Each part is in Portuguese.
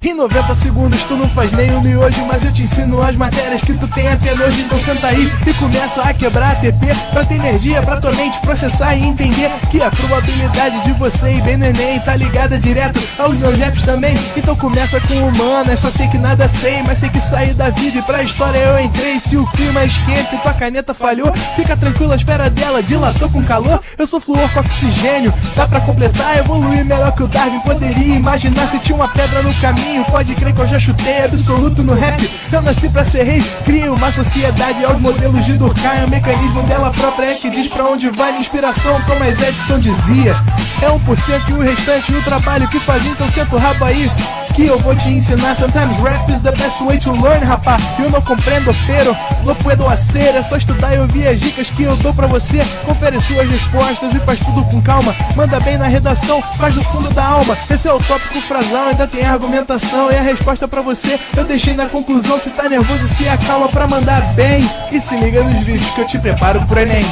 Em 90 segundos tu não faz nem um miojo, mas eu te ensino as matérias que tu tem até nojo. Então senta aí e começa a quebrar ATP pra ter energia pra tua mente processar e entender que a probabilidade de você ir bem no Enem tá ligada direto aos meus raps também. Então começa com humanas, só sei que nada sei, mas sei que saí da vida e pra história eu entrei. Se o clima esquenta e tua caneta falhou, fica tranquilo, a esfera dela dilatou com calor. Eu sou flúor com oxigênio, dá pra completar, evoluir melhor que o Darwin poderia imaginar. Se tinha uma pedra no caminho, pode crer que eu já chutei absoluto no rap. Eu nasci pra ser rei, crio uma sociedade aos modelos de Durkheim. O mecanismo dela própria é que diz pra onde vai. Inspiração, Thomas Edison dizia, é 1% e o restante o trabalho que faz. Então senta o rabo aí que eu vou te ensinar. Sometimes rap is the best way to learn, rapá. Eu não compreendo, pero não puedo hacer. É só estudar e ouvir as dicas que eu dou pra você. Confere suas respostas e faz tudo com calma. Manda bem na redação, faz do fundo da alma. Esse é o tópico frasal, ainda tem argumentação. E a resposta pra você eu deixei na conclusão. Se tá nervoso, se acalma pra mandar bem. E se liga nos vídeos que eu te preparo pro Enem.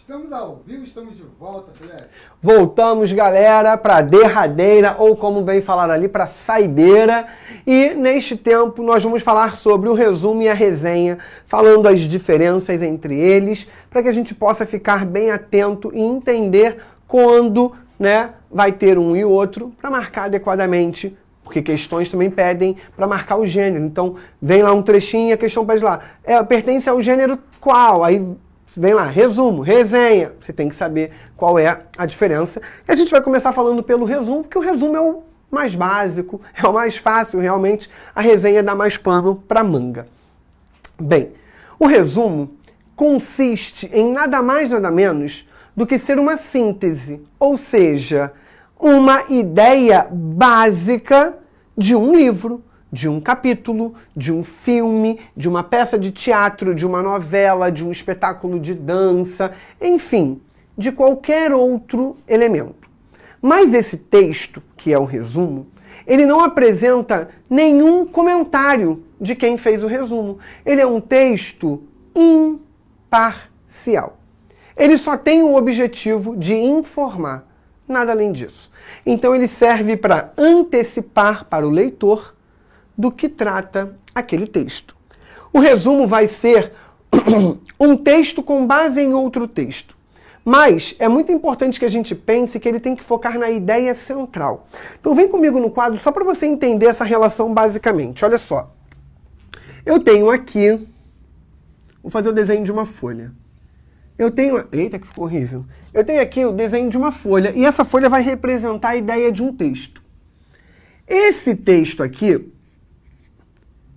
Estamos ao vivo, estamos de volta, Felipe. Voltamos, galera, para a derradeira, ou como bem falaram ali, para a saideira. E neste tempo nós vamos falar sobre o resumo e a resenha, falando as diferenças entre eles, para que a gente possa ficar bem atento e entender quando, né, vai ter um e outro, para marcar adequadamente, porque questões também pedem para marcar o gênero. Então, vem lá um trechinho e a questão pede lá, pertence ao gênero qual? Aí vem lá, resumo, resenha. Você tem que saber qual é a diferença. E a gente vai começar falando pelo resumo, porque o resumo é o mais básico, é o mais fácil, realmente. A resenha dá mais pano para manga. Bem, o resumo consiste em nada mais, nada menos do que ser uma síntese, ou seja, uma ideia básica de um livro, de um capítulo, de um filme, de uma peça de teatro, de uma novela, de um espetáculo de dança, enfim, de qualquer outro elemento. Mas esse texto, que é o resumo, ele não apresenta nenhum comentário de quem fez o resumo. Ele é um texto imparcial. Ele só tem o objetivo de informar, nada além disso. Então ele serve para antecipar para o leitor do que trata aquele texto. O resumo vai ser um texto com base em outro texto. Mas é muito importante que a gente pense que ele tem que focar na ideia central. Então vem comigo no quadro só para você entender essa relação basicamente. Olha só. Eu tenho aqui... Vou fazer o desenho de uma folha. Eita, que ficou horrível. Eu tenho aqui o desenho de uma folha. E essa folha vai representar a ideia de um texto. Esse texto aqui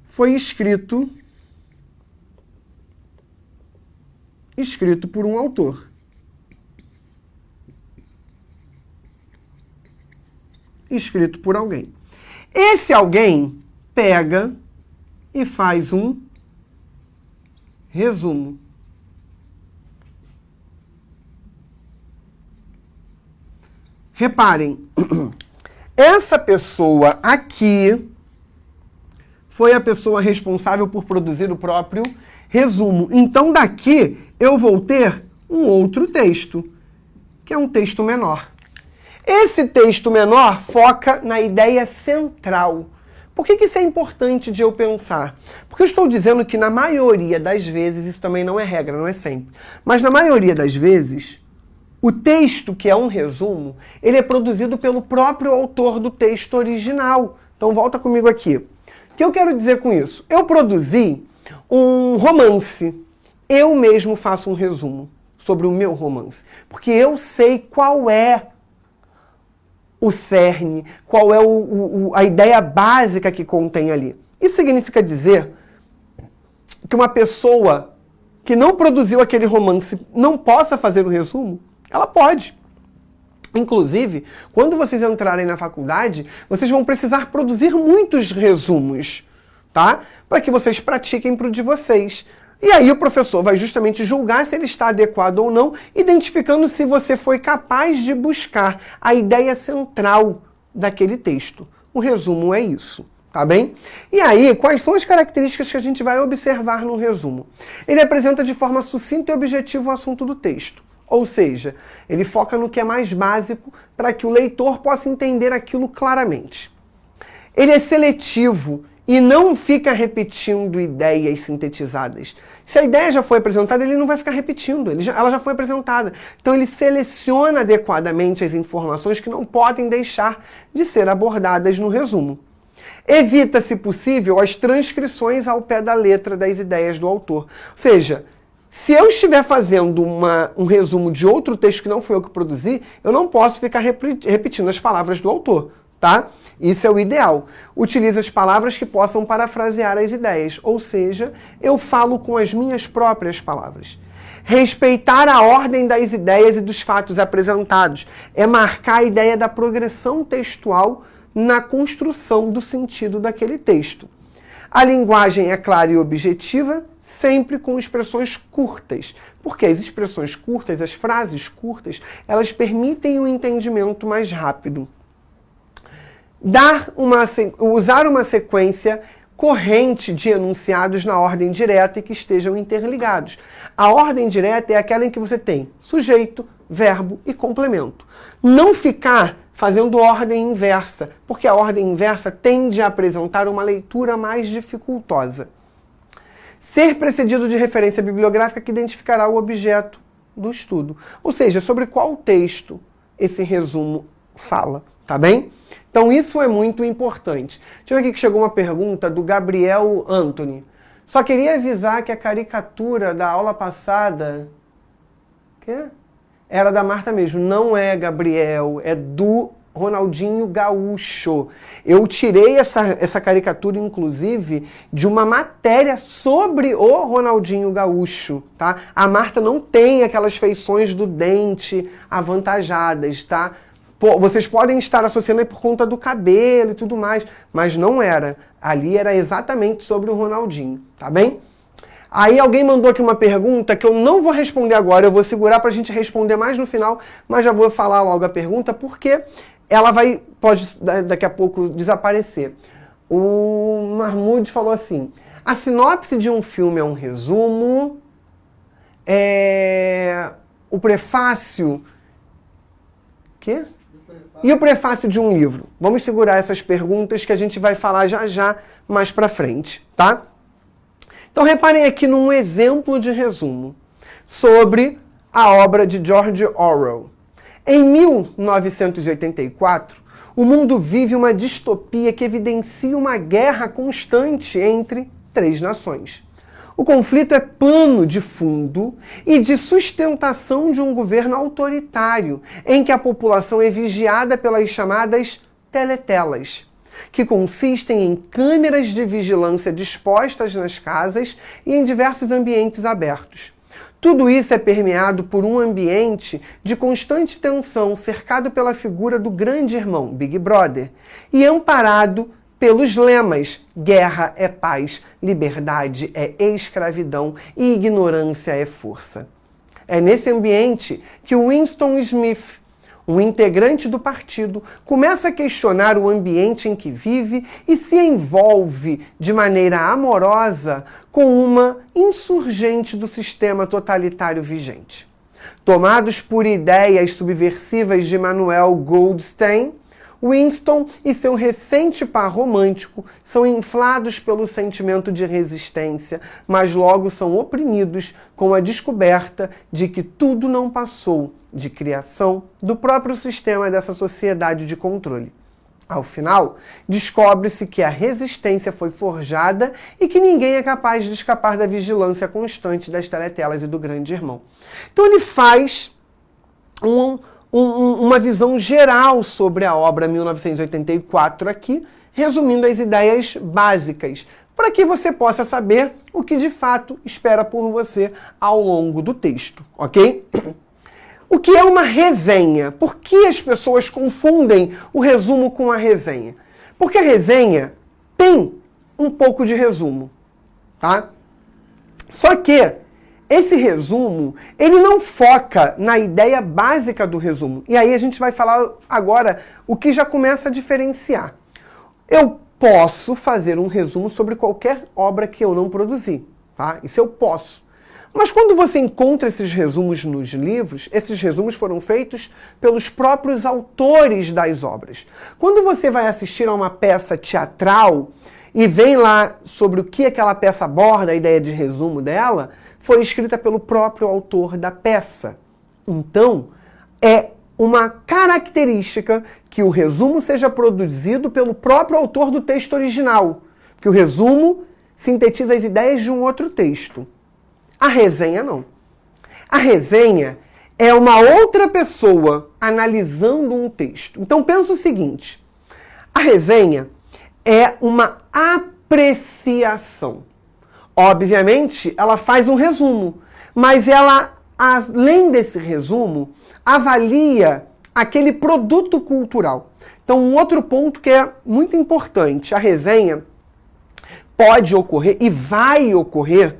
foi escrito por um autor. Escrito por alguém. Esse alguém pega e faz um resumo. Reparem, essa pessoa aqui foi a pessoa responsável por produzir o próprio resumo. Então daqui eu vou ter um outro texto, que é um texto menor. Esse texto menor foca na ideia central. Por que isso é importante de eu pensar? Porque eu estou dizendo que na maioria das vezes, isso também não é regra, não é sempre, mas na maioria das vezes, o texto, que é um resumo, ele é produzido pelo próprio autor do texto original. Então volta comigo aqui. O que eu quero dizer com isso? Eu produzi um romance. Eu mesmo faço um resumo sobre o meu romance. Porque eu sei qual é o cerne, qual é a ideia básica que contém ali. Isso significa dizer que uma pessoa que não produziu aquele romance não possa fazer o resumo? Ela pode. Inclusive, quando vocês entrarem na faculdade, vocês vão precisar produzir muitos resumos, tá? Para que vocês pratiquem para o de vocês. E aí o professor vai justamente julgar se ele está adequado ou não, identificando se você foi capaz de buscar a ideia central daquele texto. O resumo é isso, tá bem? E aí, quais são as características que a gente vai observar no resumo? Ele apresenta de forma sucinta e objetiva o assunto do texto. Ou seja, ele foca no que é mais básico para que o leitor possa entender aquilo claramente. Ele é seletivo e não fica repetindo ideias sintetizadas. Se a ideia já foi apresentada, ele não vai ficar repetindo, ela já foi apresentada. Então ele seleciona adequadamente as informações que não podem deixar de ser abordadas no resumo. Evita, se possível, as transcrições ao pé da letra das ideias do autor. Ou seja, se eu estiver fazendo um resumo de outro texto que não foi eu que produzi, eu não posso ficar repetindo as palavras do autor, tá? Isso é o ideal. Utilize as palavras que possam parafrasear as ideias, ou seja, eu falo com as minhas próprias palavras. Respeitar a ordem das ideias e dos fatos apresentados é marcar a ideia da progressão textual na construção do sentido daquele texto. A linguagem é clara e objetiva, sempre com expressões curtas, porque as expressões curtas, as frases curtas, elas permitem um entendimento mais rápido. Usar uma sequência corrente de enunciados na ordem direta e que estejam interligados. A ordem direta é aquela em que você tem sujeito, verbo e complemento. Não ficar fazendo ordem inversa, porque a ordem inversa tende a apresentar uma leitura mais dificultosa. Ser precedido de referência bibliográfica que identificará o objeto do estudo. Ou seja, sobre qual texto esse resumo fala, tá bem? Então isso é muito importante. Deixa eu ver aqui que chegou uma pergunta do Gabriel Anthony. Só queria avisar que a caricatura da aula passada era da Marta mesmo. Não é, Gabriel, é do Ronaldinho Gaúcho. Eu tirei essa caricatura, inclusive, de uma matéria sobre o Ronaldinho Gaúcho, tá? A Marta não tem aquelas feições do dente avantajadas, tá? Vocês podem estar associando aí por conta do cabelo e tudo mais, mas não era. Ali era exatamente sobre o Ronaldinho, tá bem? Aí alguém mandou aqui uma pergunta que eu não vou responder agora, eu vou segurar para a gente responder mais no final, mas já vou falar logo a pergunta, porque ela pode daqui a pouco desaparecer. O Mahmoud falou assim, a sinopse de um filme é um resumo, o prefácio... Quê? E o prefácio de um livro? Vamos segurar essas perguntas que a gente vai falar já mais pra frente, tá? Então reparem aqui num exemplo de resumo sobre a obra de George Orwell. Em 1984, o mundo vive uma distopia que evidencia uma guerra constante entre 3 nações. O conflito é pano de fundo e de sustentação de um governo autoritário, em que a população é vigiada pelas chamadas teletelas, que consistem em câmeras de vigilância dispostas nas casas e em diversos ambientes abertos. Tudo isso é permeado por um ambiente de constante tensão, cercado pela figura do grande irmão, Big Brother, e amparado pelos lemas guerra é paz, liberdade é escravidão e ignorância é força. É nesse ambiente que Winston Smith, um integrante do partido, começa a questionar o ambiente em que vive e se envolve de maneira amorosa com uma insurgente do sistema totalitário vigente. Tomados por ideias subversivas de Manuel Goldstein, Winston e seu recente par romântico são inflados pelo sentimento de resistência, mas logo são oprimidos com a descoberta de que tudo não passou de criação do próprio sistema dessa sociedade de controle. Ao final, descobre-se que a resistência foi forjada e que ninguém é capaz de escapar da vigilância constante das teletelas e do grande irmão. Então ele faz uma visão geral sobre a obra 1984 aqui, resumindo as ideias básicas, para que você possa saber o que de fato espera por você ao longo do texto, ok? O que é uma resenha? Por que as pessoas confundem o resumo com a resenha? Porque a resenha tem um pouco de resumo, tá? Só que esse resumo, ele não foca na ideia básica do resumo. E aí a gente vai falar agora o que já começa a diferenciar. Eu posso fazer um resumo sobre qualquer obra que eu não produzi, tá? Isso eu posso. Mas quando você encontra esses resumos nos livros, esses resumos foram feitos pelos próprios autores das obras. Quando você vai assistir a uma peça teatral e vem lá sobre o que aquela peça aborda, a ideia de resumo dela, foi escrita pelo próprio autor da peça. Então, é uma característica que o resumo seja produzido pelo próprio autor do texto original, porque o resumo sintetiza as ideias de um outro texto. A resenha não. A resenha é uma outra pessoa analisando um texto. Então pensa o seguinte, a resenha é uma apreciação. Obviamente, ela faz um resumo, mas ela, além desse resumo, avalia aquele produto cultural. Então, um outro ponto que é muito importante, a resenha pode ocorrer e vai ocorrer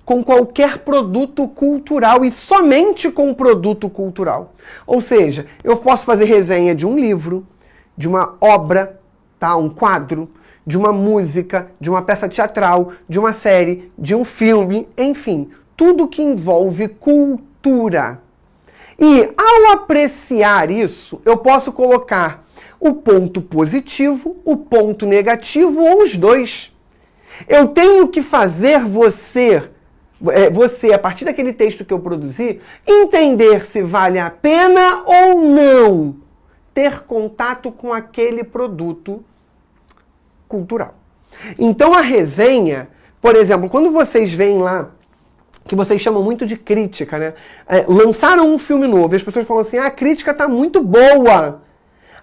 com qualquer produto cultural e somente com produto cultural. Ou seja, eu posso fazer resenha de um livro, de uma obra, tá? Um quadro, de uma música, de uma peça teatral, de uma série, de um filme, enfim, tudo que envolve cultura. E ao apreciar isso, eu posso colocar o ponto positivo, o ponto negativo ou os dois. Eu tenho que fazer você, a partir daquele texto que eu produzi, entender se vale a pena ou não ter contato com aquele produto cultural. Então a resenha, por exemplo, quando vocês veem lá, que vocês chamam muito de crítica, né? Lançaram um filme novo e as pessoas falam assim, a crítica está muito boa.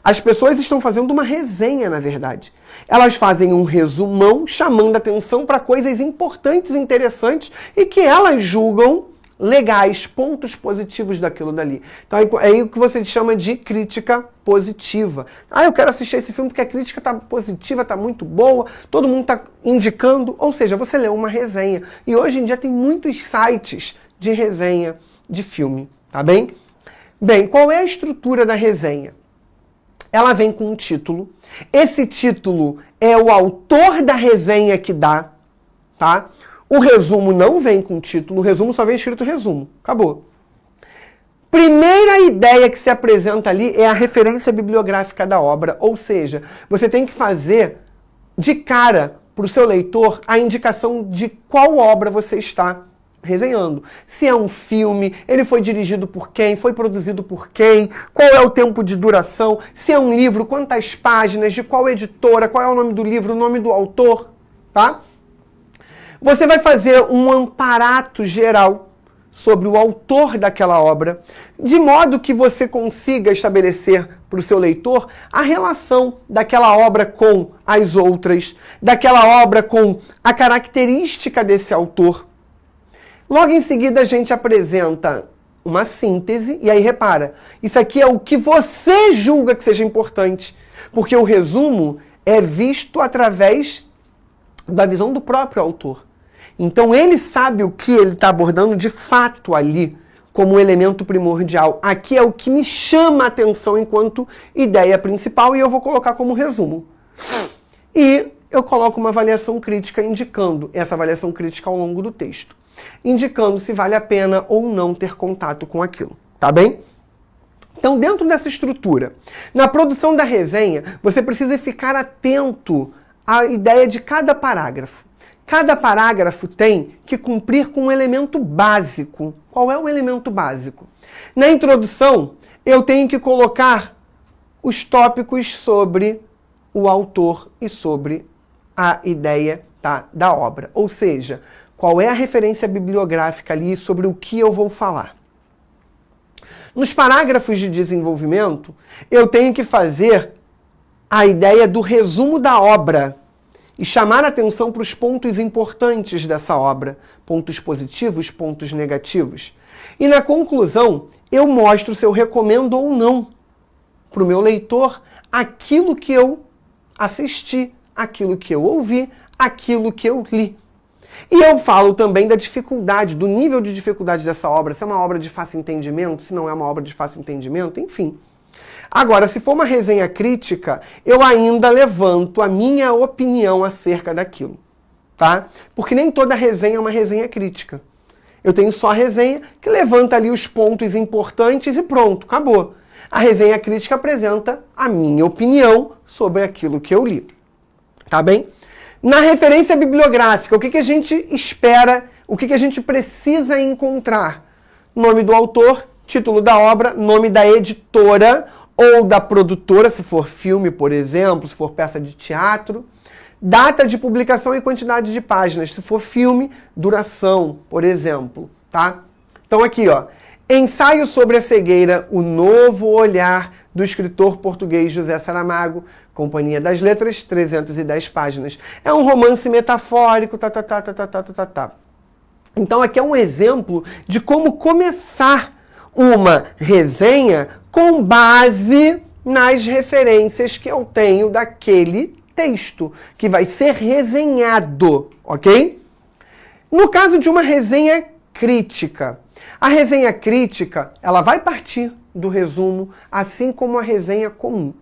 As pessoas estão fazendo uma resenha, na verdade. Elas fazem um resumão chamando atenção para coisas importantes e interessantes e que elas julgam legais, pontos positivos daquilo dali. Então é aí o que você chama de crítica positiva. Eu quero assistir esse filme porque a crítica está positiva, está muito boa, todo mundo está indicando, ou seja, você leu uma resenha. E hoje em dia tem muitos sites de resenha de filme, tá bem? Bem, qual é a estrutura da resenha? Ela vem com um título. Esse título é o autor da resenha que dá, tá? O resumo não vem com título, o resumo só vem escrito resumo. Acabou. Primeira ideia que se apresenta ali é a referência bibliográfica da obra, ou seja, você tem que fazer de cara para o seu leitor a indicação de qual obra você está resenhando. Se é um filme, ele foi dirigido por quem, foi produzido por quem, qual é o tempo de duração, se é um livro, quantas páginas, de qual editora, qual é o nome do livro, o nome do autor, tá? Você vai fazer um amparato geral sobre o autor daquela obra, de modo que você consiga estabelecer para o seu leitor a relação daquela obra com as outras, daquela obra com a característica desse autor. Logo em seguida a gente apresenta uma síntese, e aí repara, isso aqui é o que você julga que seja importante, porque o resumo é visto através da visão do próprio autor. Então ele sabe o que ele está abordando de fato ali, como elemento primordial. Aqui é o que me chama a atenção enquanto ideia principal e eu vou colocar como resumo. E eu coloco uma avaliação crítica indicando essa avaliação crítica ao longo do texto, indicando se vale a pena ou não ter contato com aquilo, tá bem? Então, dentro dessa estrutura, na produção da resenha, você precisa ficar atento à ideia de cada parágrafo. Cada parágrafo tem que cumprir com um elemento básico. Qual é o elemento básico? Na introdução, eu tenho que colocar os tópicos sobre o autor e sobre a ideia, tá, da obra. Ou seja, qual é a referência bibliográfica ali sobre o que eu vou falar. Nos parágrafos de desenvolvimento, eu tenho que fazer a ideia do resumo da obra e chamar a atenção para os pontos importantes dessa obra, pontos positivos, pontos negativos. E na conclusão, eu mostro se eu recomendo ou não para o meu leitor aquilo que eu assisti, aquilo que eu ouvi, aquilo que eu li. E eu falo também da dificuldade, do nível de dificuldade dessa obra, se é uma obra de fácil entendimento, se não é uma obra de fácil entendimento, enfim. Agora, se for uma resenha crítica, eu ainda levanto a minha opinião acerca daquilo, tá? Porque nem toda resenha é uma resenha crítica. Eu tenho só a resenha que levanta ali os pontos importantes e pronto, acabou. A resenha crítica apresenta a minha opinião sobre aquilo que eu li, tá bem? Na referência bibliográfica, o que a gente espera, o que a gente precisa encontrar? Nome do autor, título da obra, nome da editora ou da produtora, se for filme, por exemplo, se for peça de teatro, data de publicação e quantidade de páginas, se for filme, duração, por exemplo, tá? Então aqui, ó, Ensaio sobre a cegueira, o novo olhar do escritor português José Saramago, Companhia das Letras, 310 páginas. É um romance metafórico, Então aqui é um exemplo de como começar uma resenha com base nas referências que eu tenho daquele texto, que vai ser resenhado, ok? No caso de uma resenha crítica, a resenha crítica, ela vai partir do resumo, assim como a resenha comum.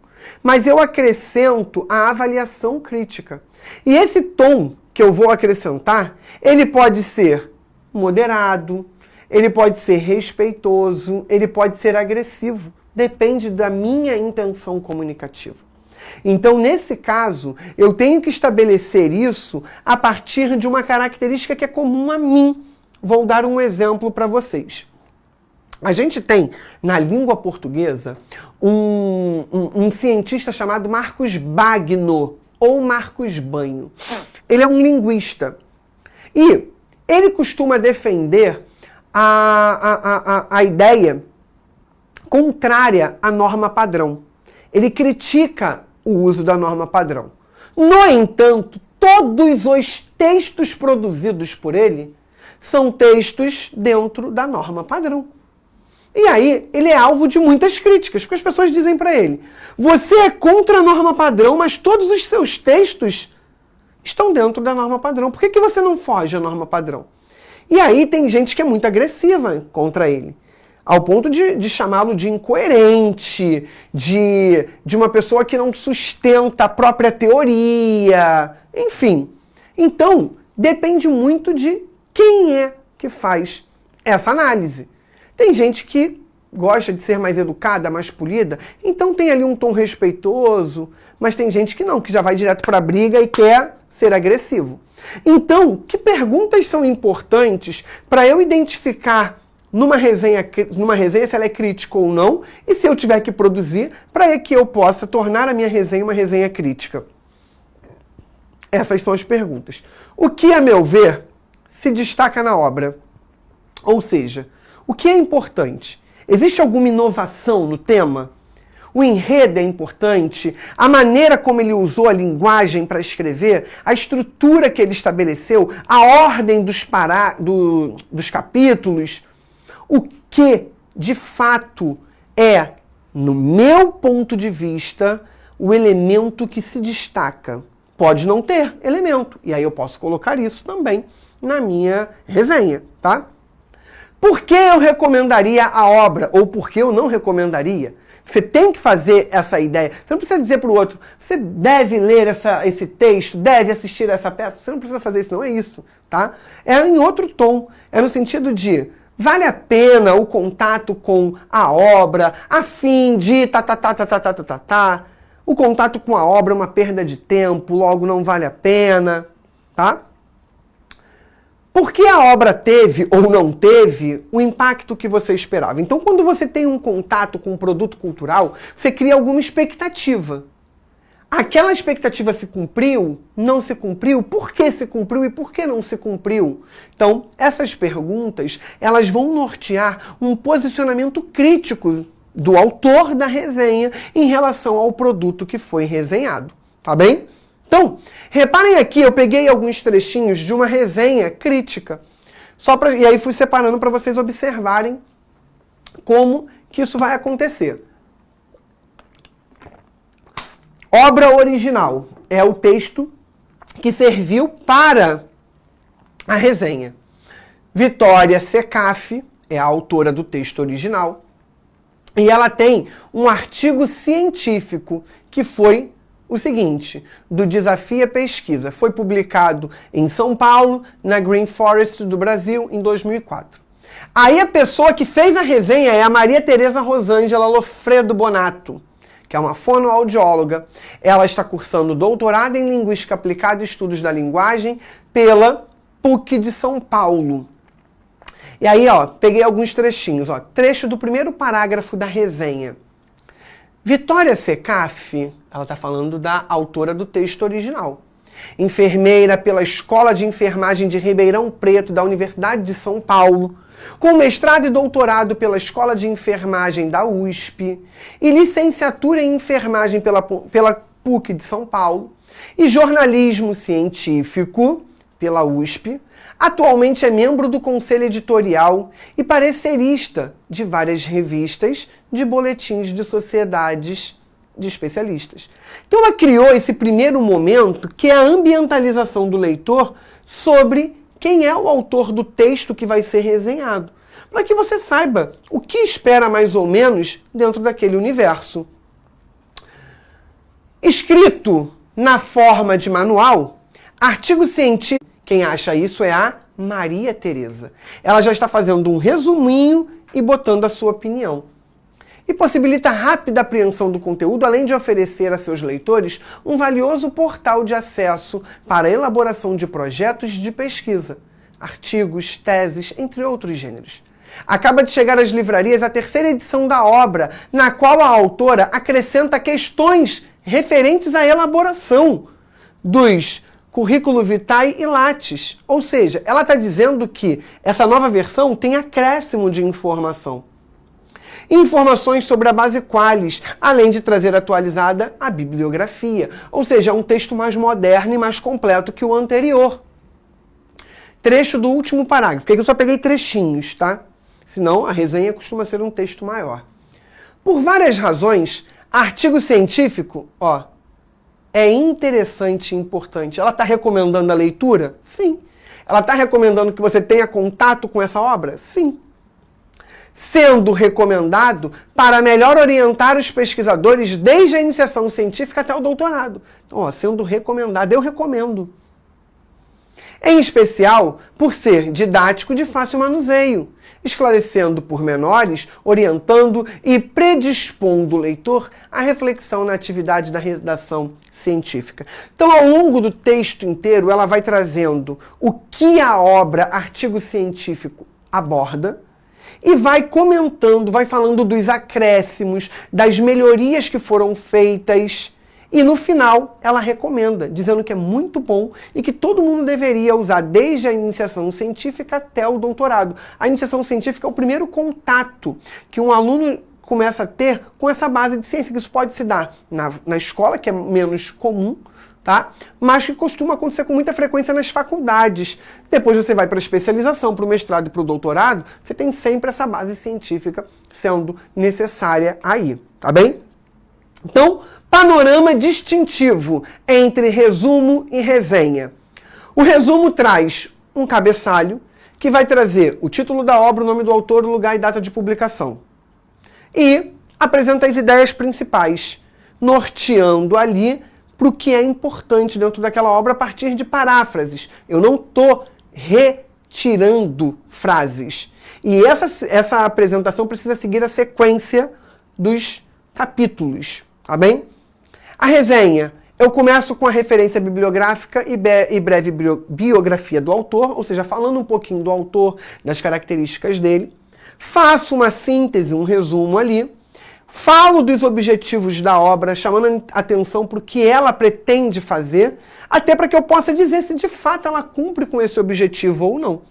Mas eu acrescento a avaliação crítica. E esse tom que eu vou acrescentar, ele pode ser moderado, ele pode ser respeitoso, ele pode ser agressivo. Depende da minha intenção comunicativa. Então, nesse caso, eu tenho que estabelecer isso a partir de uma característica que é comum a mim. Vou dar um exemplo para vocês. A gente tem, na língua portuguesa, um cientista chamado Marcos Bagno, ou Marcos Banho. Ele é um linguista. E ele costuma defender a ideia contrária à norma padrão. Ele critica o uso da norma padrão. No entanto, todos os textos produzidos por ele são textos dentro da norma padrão. E aí, ele é alvo de muitas críticas, porque as pessoas dizem para ele: você é contra a norma padrão, mas todos os seus textos estão dentro da norma padrão. Por que você não foge à norma padrão? E aí tem gente que é muito agressiva contra ele, ao ponto de chamá-lo de incoerente, de uma pessoa que não sustenta a própria teoria, enfim. Então, depende muito de quem é que faz essa análise. Tem gente que gosta de ser mais educada, mais polida, então tem ali um tom respeitoso, mas tem gente que não, que já vai direto para a briga e quer ser agressivo. Então, que perguntas são importantes para eu identificar numa resenha se ela é crítica ou não, e se eu tiver que produzir, para que eu possa tornar a minha resenha uma resenha crítica? Essas são as perguntas. O que, a meu ver, se destaca na obra? Ou seja, o que é importante? Existe alguma inovação no tema? O enredo é importante? A maneira como ele usou a linguagem para escrever? A estrutura que ele estabeleceu? A ordem dos capítulos? O que, de fato, é, no meu ponto de vista, o elemento que se destaca? Pode não ter elemento, e aí eu posso colocar isso também na minha resenha, tá? Por que eu recomendaria a obra, ou por que eu não recomendaria? Você tem que fazer essa ideia. Você não precisa dizer para o outro, você deve ler esse texto, deve assistir essa peça. Você não precisa fazer isso, não é isso, tá? É em outro tom. É no sentido de, vale a pena o contato com a obra, a fim de O contato com a obra é uma perda de tempo, logo não vale a pena, tá? Por que a obra teve ou não teve o impacto que você esperava? Então, quando você tem um contato com um produto cultural, você cria alguma expectativa. Aquela expectativa se cumpriu? Não se cumpriu? Por que se cumpriu e por que não se cumpriu? Então, essas perguntas, elas vão nortear um posicionamento crítico do autor da resenha em relação ao produto que foi resenhado. Tá bem? Então, reparem aqui, eu peguei alguns trechinhos de uma resenha crítica. E aí fui separando para vocês observarem como que isso vai acontecer. Obra original é o texto que serviu para a resenha. Vitória Secaf é a autora do texto original e ela tem um artigo científico que foi o seguinte, do Desafia Pesquisa. Foi publicado em São Paulo, na Green Forest do Brasil, em 2004. Aí a pessoa que fez a resenha é a Maria Tereza Rosângela Lofredo Bonato, que é uma fonoaudióloga. Ela está cursando doutorado em Linguística Aplicada e Estudos da Linguagem pela PUC de São Paulo. E aí, ó, peguei alguns trechinhos, ó. Trecho do primeiro parágrafo da resenha. Vitória Secaf, ela está falando da autora do texto original. Enfermeira pela Escola de Enfermagem de Ribeirão Preto, da Universidade de São Paulo, com mestrado e doutorado pela Escola de Enfermagem da USP e licenciatura em enfermagem pela PUC de São Paulo e jornalismo científico pela USP. Atualmente é membro do conselho editorial e parecerista de várias revistas de boletins de sociedades de especialistas. Então ela criou esse primeiro momento, que é a ambientalização do leitor sobre quem é o autor do texto que vai ser resenhado, para que você saiba o que espera mais ou menos dentro daquele universo. Escrito na forma de manual, artigo científico, quem acha isso é a Maria Tereza. Ela já está fazendo um resuminho e botando a sua opinião. E possibilita rápida apreensão do conteúdo, além de oferecer a seus leitores um valioso portal de acesso para a elaboração de projetos de pesquisa, artigos, teses, entre outros gêneros. Acaba de chegar às livrarias a terceira edição da obra, na qual a autora acrescenta questões referentes à elaboração dos currículo vitae e lattes. Ou seja, ela está dizendo que essa nova versão tem acréscimo de informação. Informações sobre a base qualis, além de trazer atualizada a bibliografia. Ou seja, é um texto mais moderno e mais completo que o anterior. Trecho do último parágrafo, porque eu só peguei trechinhos, tá? Senão a resenha costuma ser um texto maior. Por várias razões, artigo científico, ó, é interessante e importante. Ela está recomendando a leitura? Sim. Ela está recomendando que você tenha contato com essa obra? Sim. Sendo recomendado para melhor orientar os pesquisadores desde a iniciação científica até o doutorado. Então, ó, sendo recomendado, eu recomendo. Em especial, por ser didático de fácil manuseio, esclarecendo pormenores, orientando e predispondo o leitor à reflexão na atividade da redação científica. Então, ao longo do texto inteiro, ela vai trazendo o que a obra artigo científico aborda e vai comentando, vai falando dos acréscimos, das melhorias que foram feitas. E no final, ela recomenda, dizendo que é muito bom e que todo mundo deveria usar desde a iniciação científica até o doutorado. A iniciação científica é o primeiro contato que um aluno começa a ter com essa base de ciência, que isso pode se dar na escola, que é menos comum, tá? Mas que costuma acontecer com muita frequência nas faculdades. Depois você vai para a especialização, para o mestrado e para o doutorado, você tem sempre essa base científica sendo necessária aí, tá bem? Então, panorama distintivo entre resumo e resenha. O resumo traz um cabeçalho que vai trazer o título da obra, o nome do autor, o lugar e data de publicação. E apresenta as ideias principais, norteando ali para o que é importante dentro daquela obra a partir de paráfrases. Eu não estou retirando frases. E essa apresentação precisa seguir a sequência dos capítulos, tá bem? A resenha, eu começo com a referência bibliográfica e breve biografia do autor, ou seja, falando um pouquinho do autor, das características dele. Faço uma síntese, um resumo ali. Falo dos objetivos da obra, chamando a atenção para o que ela pretende fazer, até para que eu possa dizer se de fato ela cumpre com esse objetivo ou não.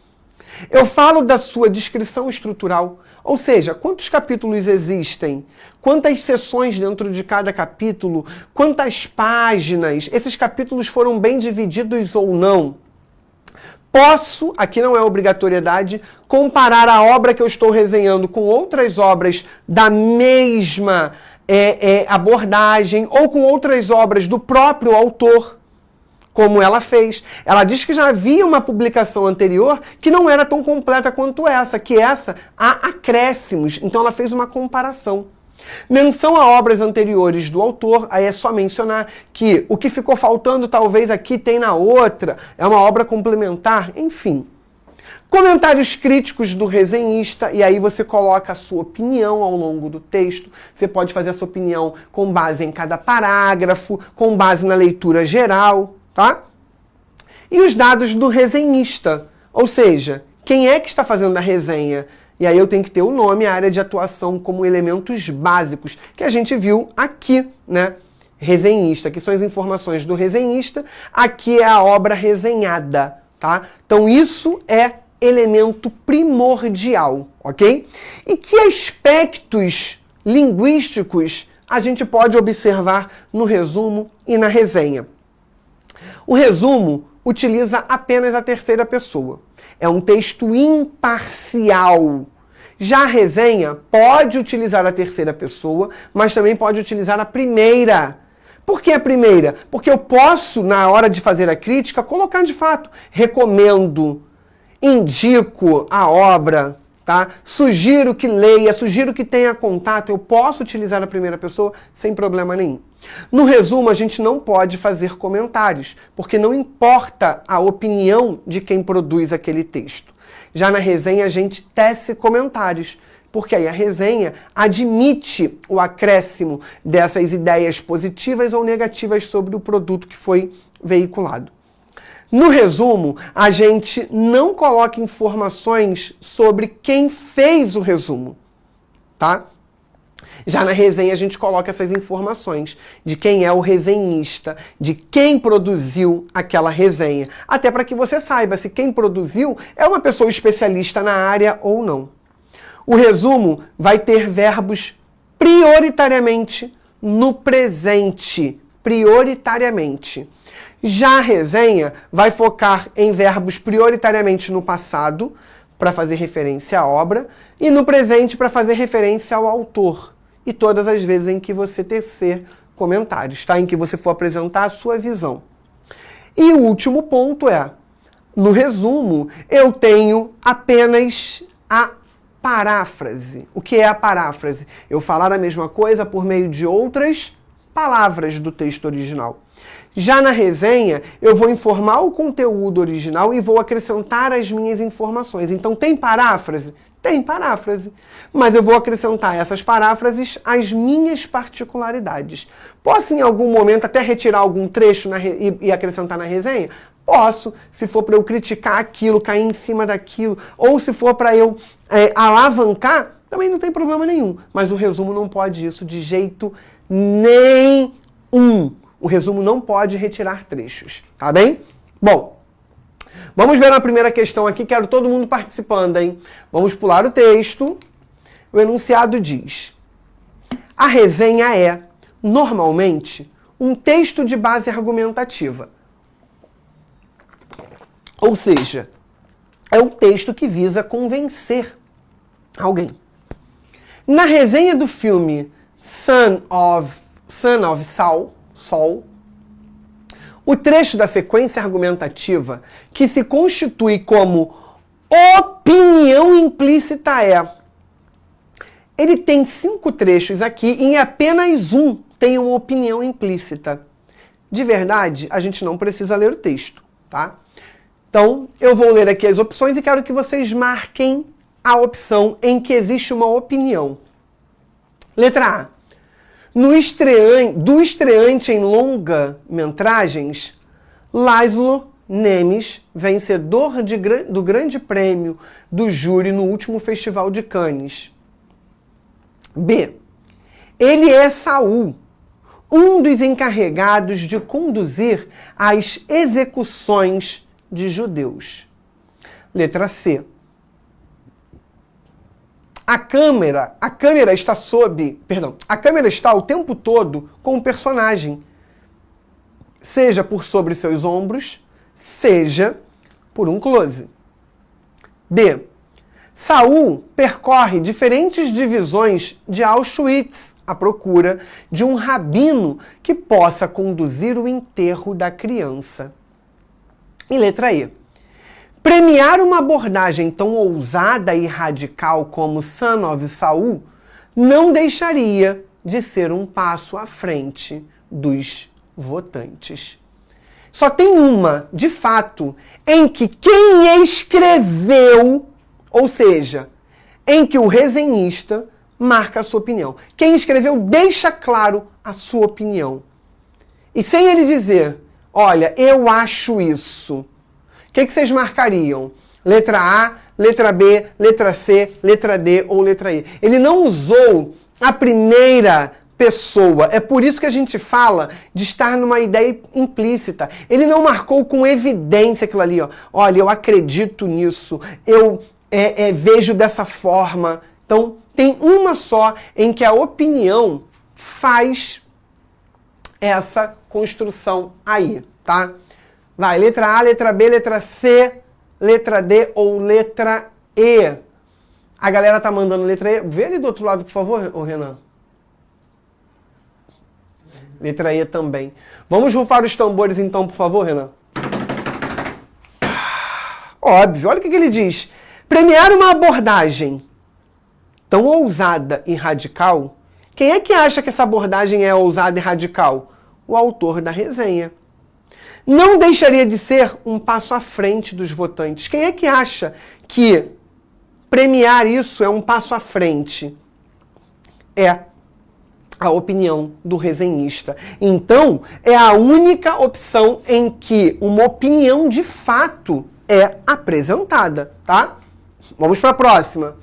Eu falo da sua descrição estrutural, ou seja, quantos capítulos existem, quantas seções dentro de cada capítulo, quantas páginas, esses capítulos foram bem divididos ou não. Posso, aqui não é obrigatoriedade, comparar a obra que eu estou resenhando com outras obras da mesma abordagem ou com outras obras do próprio autor. como ela fez. Ela diz que já havia uma publicação anterior que não era tão completa quanto essa, que essa há acréscimos. Então ela fez uma comparação. Menção a obras anteriores do autor, aí é só mencionar que o que ficou faltando talvez aqui tem na outra, é uma obra complementar, enfim. Comentários críticos do resenhista, e aí você coloca a sua opinião ao longo do texto. Você pode fazer essa opinião com base em cada parágrafo, com base na leitura geral, tá? E os dados do resenhista, ou seja, quem é que está fazendo a resenha? E aí eu tenho que ter o nome, a área de atuação como elementos básicos, que a gente viu aqui, né? Resenhista, que são as informações do resenhista, aqui é a obra resenhada, tá? Então isso é elemento primordial, ok? E que aspectos linguísticos a gente pode observar no resumo e na resenha? O resumo utiliza apenas a terceira pessoa. É um texto imparcial. Já a resenha pode utilizar a terceira pessoa, mas também pode utilizar a primeira. Por que a primeira? Porque eu posso, na hora de fazer a crítica, colocar de fato, recomendo, indico a obra, tá? Sugiro que leia, sugiro que tenha contato, eu posso utilizar a primeira pessoa sem problema nenhum. No resumo, a gente não pode fazer comentários, porque não importa a opinião de quem produz aquele texto. Já na resenha, a gente tece comentários, porque aí a resenha admite o acréscimo dessas ideias positivas ou negativas sobre o produto que foi veiculado. No resumo, a gente não coloca informações sobre quem fez o resumo, tá? Já na resenha a gente coloca essas informações de quem é o resenhista, de quem produziu aquela resenha. Até para que você saiba se quem produziu é uma pessoa especialista na área ou não. O resumo vai ter verbos prioritariamente no presente. Prioritariamente. Já a resenha vai focar em verbos prioritariamente no passado, para fazer referência à obra, e no presente para fazer referência ao autor. E todas as vezes em que você tecer comentários, tá? Em que você for apresentar a sua visão. E o último ponto é, no resumo, eu tenho apenas a paráfrase. O que é a paráfrase? Eu falar a mesma coisa por meio de outras palavras do texto original. Já na resenha, eu vou informar o conteúdo original e vou acrescentar as minhas informações. Então, tem paráfrase? Tem paráfrase. Mas eu vou acrescentar essas paráfrases às minhas particularidades. Posso, em algum momento, até retirar algum trecho e acrescentar na resenha? Posso, se for para eu criticar aquilo, cair em cima daquilo, ou se for para eu alavancar, também não tem problema nenhum. Mas o resumo não pode isso de jeito nenhum. O resumo não pode retirar trechos, tá bem? Bom, vamos ver a primeira questão aqui, quero todo mundo participando, hein? Vamos pular o texto. O enunciado diz: a resenha é, normalmente, um texto de base argumentativa. Ou seja, é um texto que visa convencer alguém. Na resenha do filme Son of Saul, o trecho da sequência argumentativa que se constitui como opinião implícita é... Ele tem 5 trechos aqui e em apenas um tem uma opinião implícita. De verdade, a gente não precisa ler o texto, tá? Então, eu vou ler aqui as opções e quero que vocês marquem a opção em que existe uma opinião. Letra A. Do estreante em longa-metragens, Laszlo Nemes, vencedor do Grande Prêmio do Júri no último Festival de Cannes. B. Ele é Saul, um dos encarregados de conduzir as execuções de judeus. Letra C. A câmera está o tempo todo com o personagem, seja por sobre seus ombros, seja por um close. D. Saul percorre diferentes divisões de Auschwitz à procura de um rabino que possa conduzir o enterro da criança. E letra E. Premiar uma abordagem tão ousada e radical como Son of Saul não deixaria de ser um passo à frente dos votantes. Só tem uma, de fato, em que quem escreveu, ou seja, em que o resenhista marca a sua opinião. Quem escreveu deixa claro a sua opinião. E sem ele dizer, olha, eu acho isso. O que vocês marcariam? Letra A, letra B, letra C, letra D ou letra E. Ele não usou a primeira pessoa. É por isso que a gente fala de estar numa ideia implícita. Ele não marcou com evidência aquilo ali. Ó. Olha, eu acredito nisso. Eu vejo dessa forma. Então, tem uma só em que a opinião faz essa construção aí, tá? Vai, letra A, letra B, letra C, letra D ou letra E. A galera tá mandando letra E. Vê ali do outro lado, por favor, ô Renan. Letra E também. Vamos rufar os tambores então, por favor, Renan. Óbvio, olha o que ele diz. Premiar uma abordagem tão ousada e radical. Quem é que acha que essa abordagem é ousada e radical? O autor da resenha. Não deixaria de ser um passo à frente dos votantes. Quem é que acha que premiar isso é um passo à frente? É a opinião do resenhista. Então, é a única opção em que uma opinião de fato é apresentada, tá? Vamos para a próxima.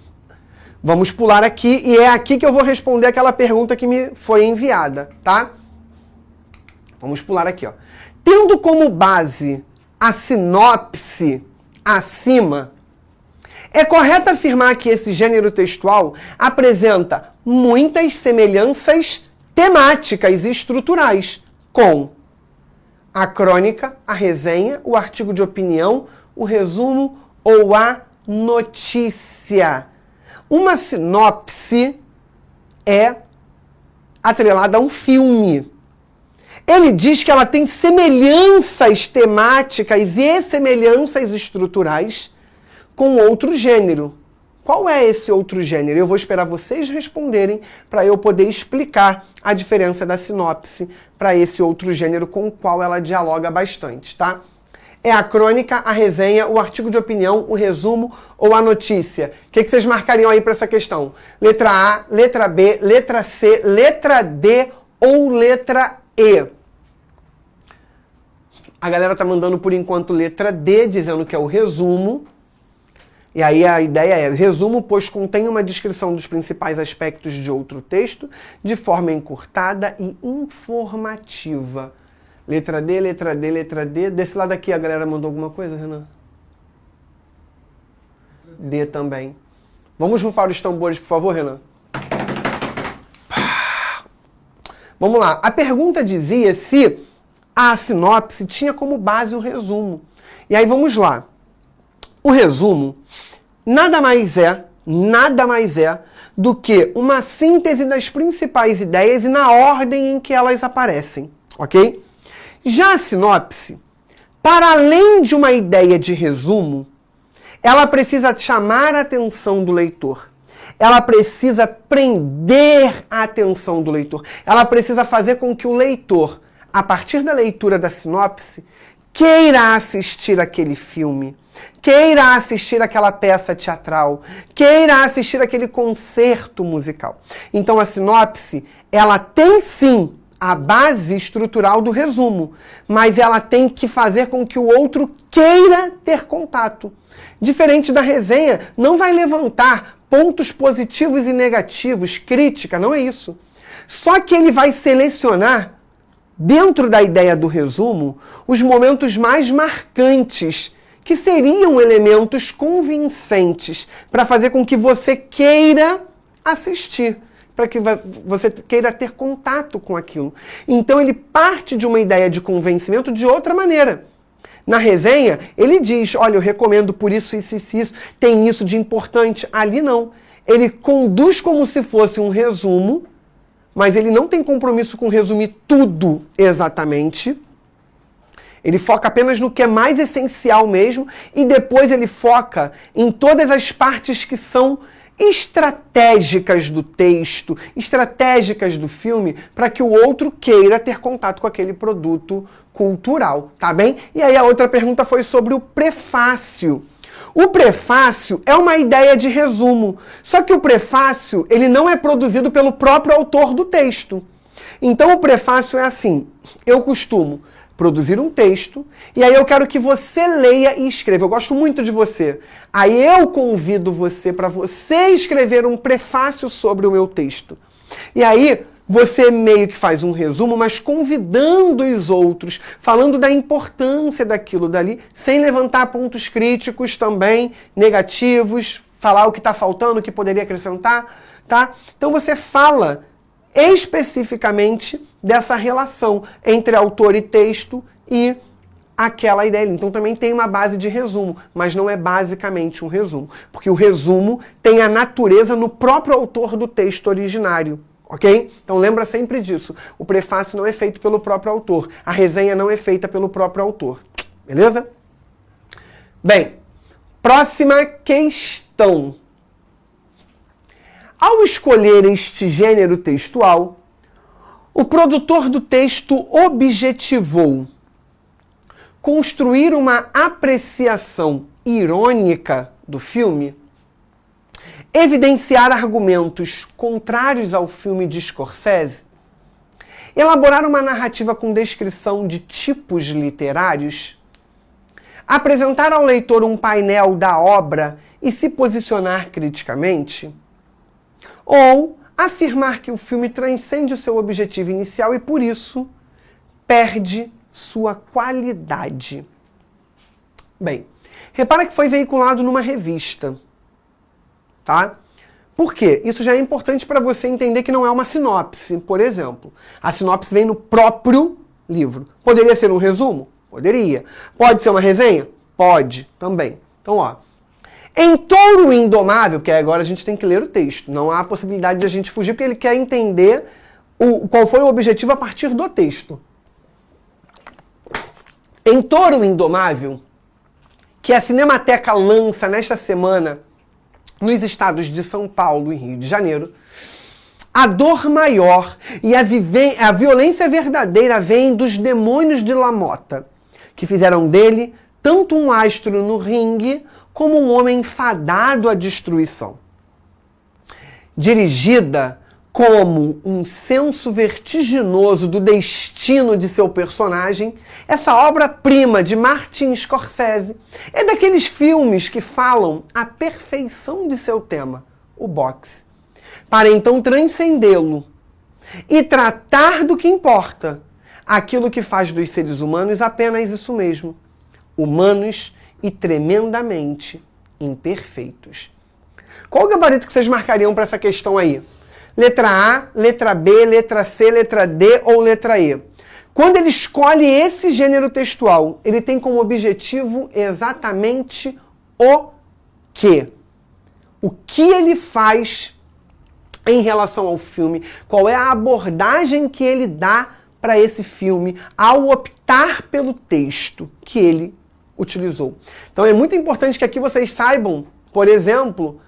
Vamos pular aqui e é aqui que eu vou responder aquela pergunta que me foi enviada, tá? Vamos pular aqui, ó. Tendo como base a sinopse acima, é correto afirmar que esse gênero textual apresenta muitas semelhanças temáticas e estruturais com a crônica, a resenha, o artigo de opinião, o resumo ou a notícia. Uma sinopse é atrelada a um filme. Ele diz que ela tem semelhanças temáticas e semelhanças estruturais com outro gênero. Qual é esse outro gênero? Eu vou esperar vocês responderem para eu poder explicar a diferença da sinopse para esse outro gênero com o qual ela dialoga bastante, tá? É a crônica, a resenha, o artigo de opinião, o resumo ou a notícia? O que vocês marcariam aí para essa questão? Letra A, letra B, letra C, letra D ou letra E? A galera tá mandando por enquanto letra D, dizendo que é o resumo. E aí a ideia é resumo, pois contém uma descrição dos principais aspectos de outro texto, de forma encurtada e informativa. Letra D, letra D, letra D. Desse lado aqui a galera mandou alguma coisa, Renan? D também. Vamos rufar os tambores, por favor, Renan? Vamos lá. A pergunta dizia se a sinopse tinha como base o resumo. E aí vamos lá. O resumo nada mais é do que uma síntese das principais ideias e na ordem em que elas aparecem, ok? Já a sinopse, para além de uma ideia de resumo, ela precisa chamar a atenção do leitor. Ela precisa prender a atenção do leitor. Ela precisa fazer com que o leitor, a partir da leitura da sinopse, queira assistir aquele filme, queira assistir aquela peça teatral, queira assistir aquele concerto musical. Então a sinopse, ela tem sim a base estrutural do resumo, mas ela tem que fazer com que o outro queira ter contato. Diferente da resenha, não vai levantar pontos positivos e negativos, crítica, não é isso. Só que ele vai selecionar, dentro da ideia do resumo, os momentos mais marcantes, que seriam elementos convincentes para fazer com que você queira assistir, para que você queira ter contato com aquilo. Então ele parte de uma ideia de convencimento de outra maneira. Na resenha, ele diz, olha, eu recomendo por isso, isso, tem isso de importante. Ali não. Ele conduz como se fosse um resumo, mas ele não tem compromisso com resumir tudo exatamente. Ele foca apenas no que é mais essencial mesmo e depois ele foca em todas as partes que são estratégicas do texto, estratégicas do filme, para que o outro queira ter contato com aquele produto cultural, tá bem? E aí a outra pergunta foi sobre o prefácio. O prefácio é uma ideia de resumo, só que o prefácio ele não é produzido pelo próprio autor do texto. Então o prefácio é assim, eu costumo produzir um texto, e aí eu quero que você leia e escreva. Eu gosto muito de você. Aí eu convido você para você escrever um prefácio sobre o meu texto. E aí você meio que faz um resumo, mas convidando os outros, falando da importância daquilo dali, sem levantar pontos críticos também, negativos, falar o que está faltando, o que poderia acrescentar, tá? Então você fala especificamente dessa relação entre autor e texto e aquela ideia. Então também tem uma base de resumo, mas não é basicamente um resumo, porque o resumo tem a natureza no próprio autor do texto originário, ok? Então lembra sempre disso. O prefácio não é feito pelo próprio autor, a resenha não é feita pelo próprio autor, beleza? Bem, próxima questão. Ao escolher este gênero textual, o produtor do texto objetivou construir uma apreciação irônica do filme, evidenciar argumentos contrários ao filme de Scorsese, elaborar uma narrativa com descrição de tipos literários, apresentar ao leitor um painel da obra e se posicionar criticamente, ou afirmar que o filme transcende o seu objetivo inicial e, por isso, perde sua qualidade. Bem, repara que foi veiculado numa revista, tá? Por quê? Isso já é importante para você entender que não é uma sinopse, por exemplo. A sinopse vem no próprio livro. Poderia ser um resumo? Poderia. Pode ser uma resenha? Pode, também. Então, ó. Em Touro Indomável, que agora a gente tem que ler o texto, não há possibilidade de a gente fugir, porque ele quer entender qual foi o objetivo a partir do texto. Em Touro Indomável, que a Cinemateca lança nesta semana nos estados de São Paulo e Rio de Janeiro, a dor maior e a violência verdadeira vem dos demônios de LaMotta, que fizeram dele tanto um astro no ringue como um homem fadado à destruição. Dirigida como um senso vertiginoso do destino de seu personagem, essa obra-prima de Martin Scorsese é daqueles filmes que falam a perfeição de seu tema, o boxe, para então transcendê-lo e tratar do que importa, aquilo que faz dos seres humanos apenas isso mesmo, humanos e tremendamente imperfeitos. Qual o gabarito que vocês marcariam para essa questão aí? Letra A, letra B, letra C, letra D ou letra E? Quando ele escolhe esse gênero textual, ele tem como objetivo exatamente o quê? O que ele faz em relação ao filme? Qual é a abordagem que ele dá para esse filme ao optar pelo texto que ele utilizou? Então é muito importante que aqui vocês saibam, por exemplo,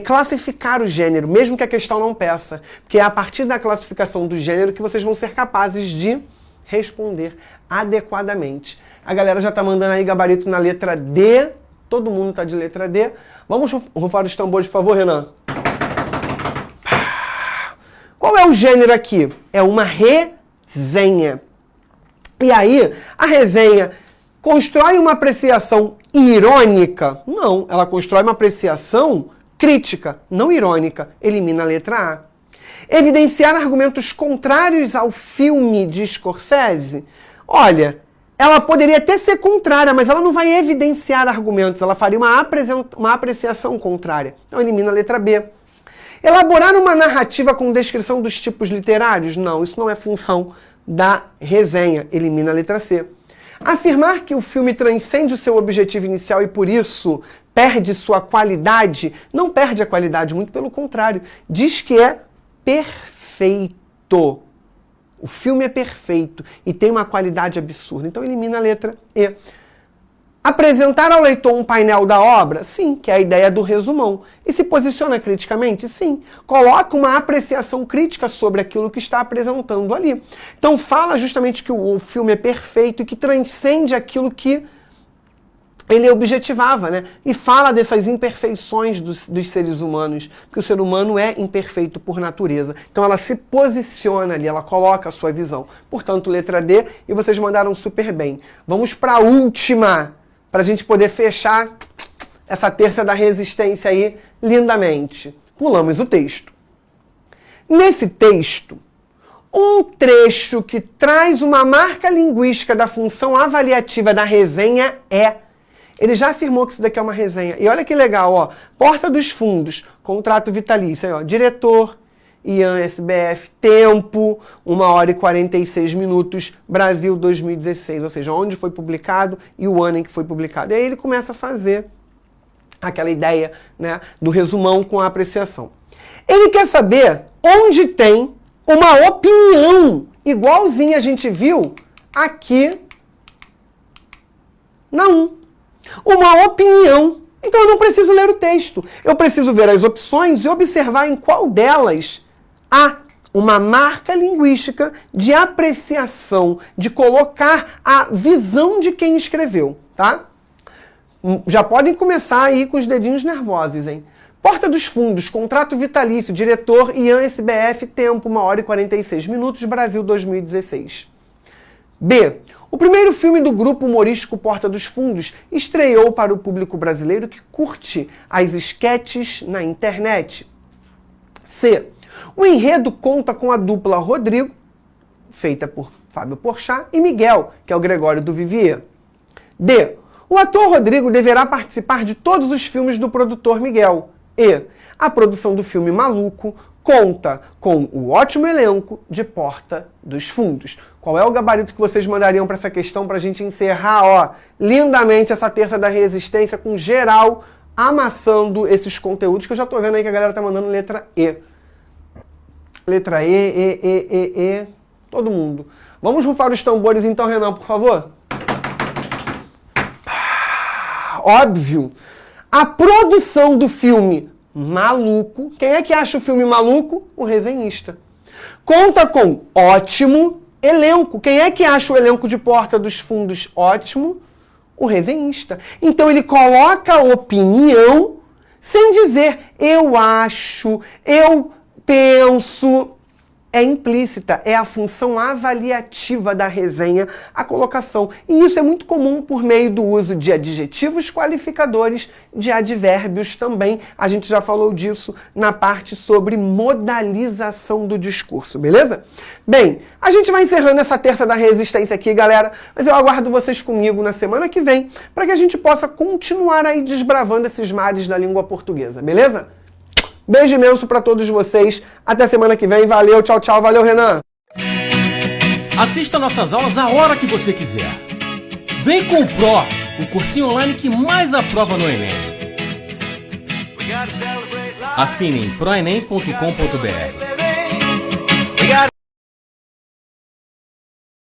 classificar o gênero, mesmo que a questão não peça, porque é a partir da classificação do gênero que vocês vão ser capazes de responder adequadamente. A galera já está mandando aí gabarito na letra D, todo mundo está de letra D. Vamos rufar os tambores, por favor, Renan. Qual é o gênero aqui? É uma resenha. E aí, a resenha constrói uma apreciação irônica? Não, ela constrói uma apreciação crítica, não irônica. Elimina a letra A. Evidenciar argumentos contrários ao filme de Scorsese? Olha, ela poderia até ser contrária, mas ela não vai evidenciar argumentos, ela faria uma apreciação contrária. Então elimina a letra B. Elaborar uma narrativa com descrição dos tipos literários? Não, isso não é função da resenha. Elimina a letra C. Afirmar que o filme transcende o seu objetivo inicial e por isso perde sua qualidade? Não perde a qualidade, muito pelo contrário. Diz que é perfeito. O filme é perfeito e tem uma qualidade absurda. Então elimina a letra E. Apresentar ao leitor um painel da obra? Sim, que é a ideia do resumão. E se posiciona criticamente? Sim. Coloca uma apreciação crítica sobre aquilo que está apresentando ali. Então fala justamente que o filme é perfeito e que transcende aquilo que ele objetivava, né? E fala dessas imperfeições dos seres humanos, porque o ser humano é imperfeito por natureza. Então ela se posiciona ali, ela coloca a sua visão. Portanto, letra D, e vocês mandaram super bem. Vamos para a última, para a gente poder fechar essa terça da resistência aí lindamente. Pulamos o texto. Nesse texto, um trecho que traz uma marca linguística da função avaliativa da resenha é... Ele já afirmou que isso daqui é uma resenha. E olha que legal, ó. Porta dos Fundos, contrato vitalício. Aí, ó, diretor, Ian SBF, tempo, 1h46, Brasil 2016. Ou seja, onde foi publicado e o ano em que foi publicado. E aí ele começa a fazer aquela ideia, né, do resumão com a apreciação. Ele quer saber onde tem uma opinião, igualzinha a gente viu aqui na 1. Uma opinião. Então eu não preciso ler o texto. Eu preciso ver as opções e observar em qual delas há uma marca linguística de apreciação, de colocar a visão de quem escreveu, tá? Já podem começar aí com os dedinhos nervosos, hein? Porta dos Fundos, contrato vitalício, diretor Ian SBF, tempo 1h46, Brasil 2016. B. O primeiro filme do grupo humorístico Porta dos Fundos estreou para o público brasileiro que curte as esquetes na internet. C. O enredo conta com a dupla Rodrigo, feita por Fábio Porchat, e Miguel, que é o Gregório do Vivier. D. O ator Rodrigo deverá participar de todos os filmes do produtor Miguel. E. A produção do filme Maluco conta com o ótimo elenco de Porta dos Fundos. Qual é o gabarito que vocês mandariam para essa questão para a gente encerrar, ó, lindamente essa terça da resistência com geral amassando esses conteúdos que eu já tô vendo aí que a galera tá mandando letra E. Letra E. Todo mundo. Vamos rufar os tambores então, Renan, por favor? Óbvio. A produção do filme Maluco. Quem é que acha o filme maluco? O resenhista. Conta com ótimo elenco. Quem é que acha o elenco de Porta dos Fundos ótimo? O resenhista. Então ele coloca a opinião sem dizer eu acho, eu penso. É implícita, é a função avaliativa da resenha, a colocação. E isso é muito comum por meio do uso de adjetivos qualificadores, de advérbios também. A gente já falou disso na parte sobre modalização do discurso, beleza? Bem, a gente vai encerrando essa terça da resistência aqui, galera, mas eu aguardo vocês comigo na semana que vem para que a gente possa continuar aí desbravando esses mares da língua portuguesa, beleza? Beijo imenso para todos vocês. Até semana que vem. Valeu, tchau, tchau. Valeu, Renan. Assista nossas aulas a hora que você quiser. Vem com o Pro, o cursinho online que mais aprova no Enem. Assine em proenem.com.br.